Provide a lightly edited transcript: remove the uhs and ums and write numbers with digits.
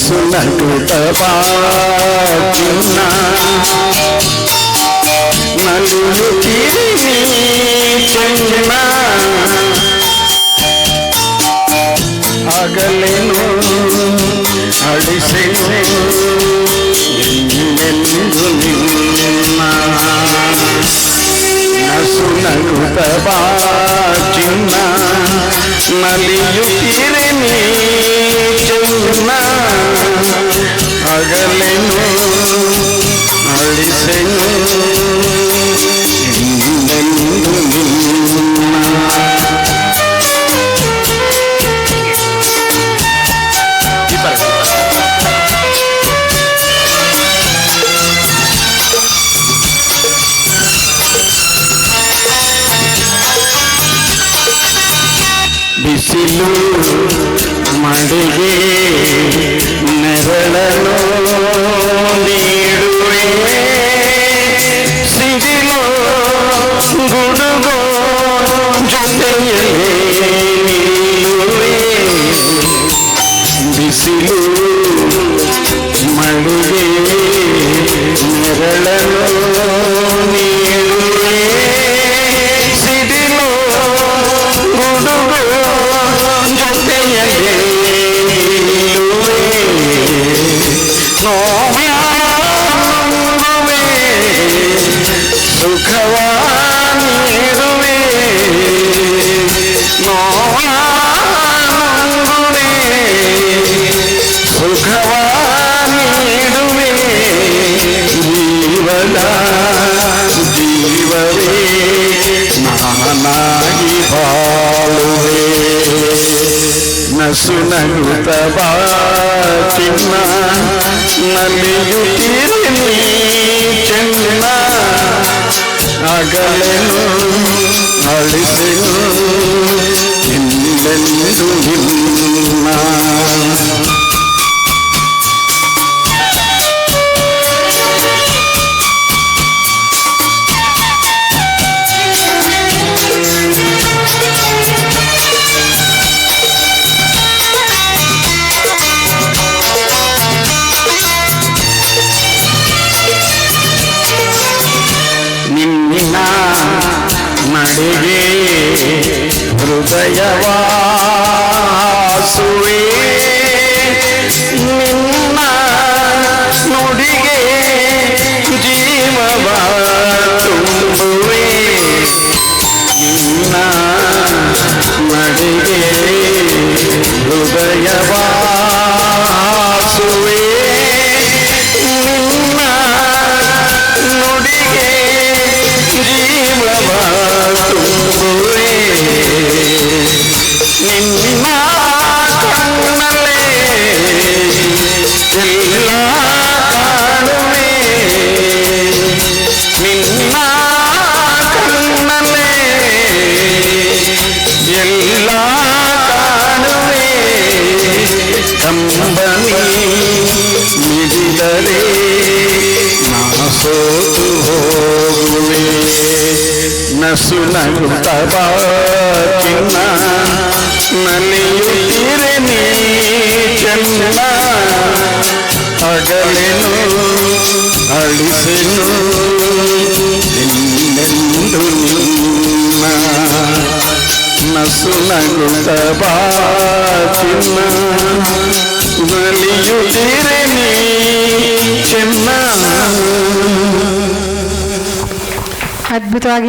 ನಸು ನಗುತ್ತ ಚಿನ್ನ ನಲಿಯುತ್ತಿರಿ ಚೆನ್ನ ಅಗಲೆನು ಅಳಿಸೆನು ಎಂದೆಂದು ನಿನ್ನ ನಸು ನಗುತ್ತ ಚಿನ್ನ ನಲಿಯುತ್ತಿರಿ ಚೆನ್ನ ಅಗಲೆನು ಅಳಿಸೆನು ಎಂದೆಂದು ನಿನ್ನ ಬಿಸಿಲು ಮಡಿಗೆ ನೆರಳನು ನೀಡುವೆ ಸಿಡಿಲು ಗುಡುಗೋ ಜೊತೆಯಲ್ಲೇ ನಿಲ್ಲುವೆ ಬಿಸಿಲು ಮಡಿಗೆ ನೆರಳನು ನೀಡುವೆ ಸಿಡಿಲು ಗುಡುಗೋ ಜೊತೆಯಲ್ಲೇ ನಿಲ್ಲುವೆ ನೋವ್ಯಾನುವೆ ಸುಖವ ನೀಡುವೆ ನೋವ್ಯಾನುವೆ ಸುಖವ ನೀಡುವೆ ಜೀವದ ಜೀವವೇ ನಾನಾಗಿ ಬಾಳುವೆ ನಸು ನಗುತ್ತ ಚಿನ್ನ ನಲಿಯುತ್ತಿರಿ ಚೆನ್ನ ಅಗಲೆನು ಅಳಿಸೆನು ಎಂದೆಂದು ನಿನ್ನ ನಿನ್ನ ನಡಿಗೆ ಹೃದಯವಾಸುವೆ ನಿನ್ನ ನುಡಿಗೆ ಜೀವವ ತುಂಬುವೆ ನಿನ್ನ ನಡಿಗೆ ಹೃದಯವಾಸುವೆ ನಿನ್ನ ನುಡಿಗೆ ಜೀವವ ತುಂಬುವೆ ನಿನ್ನ ಕಣ್ಣಲ್ಲೇ ಎಲ್ಲ ಕಾಣುವೆ ನಿನ್ನ ಕಣ್ಣಲ್ಲೇ ಎಲ್ಲ ಕಾಣುವೆ ಕಂಬನಿ ಮಿಡಿದರೆ ನಾ ಸೋತು ಹೋಗುವೆ ನಸು ನಗುತ್ತ ಚಿನ್ನ ನಲಿಯುತ್ತಿರಿ ಚೆನ್ನ ಅಗಲೆನು ಅಳಿಸೆನು ಎಂದೆಂದು ನಿನ್ನ ನಸು ನಗುತ್ತ ಚಿನ್ನ ನಲಿಯುತ್ತಿರಿ ಚೆನ್ನ ಅದ್ಭುತವಾಗಿ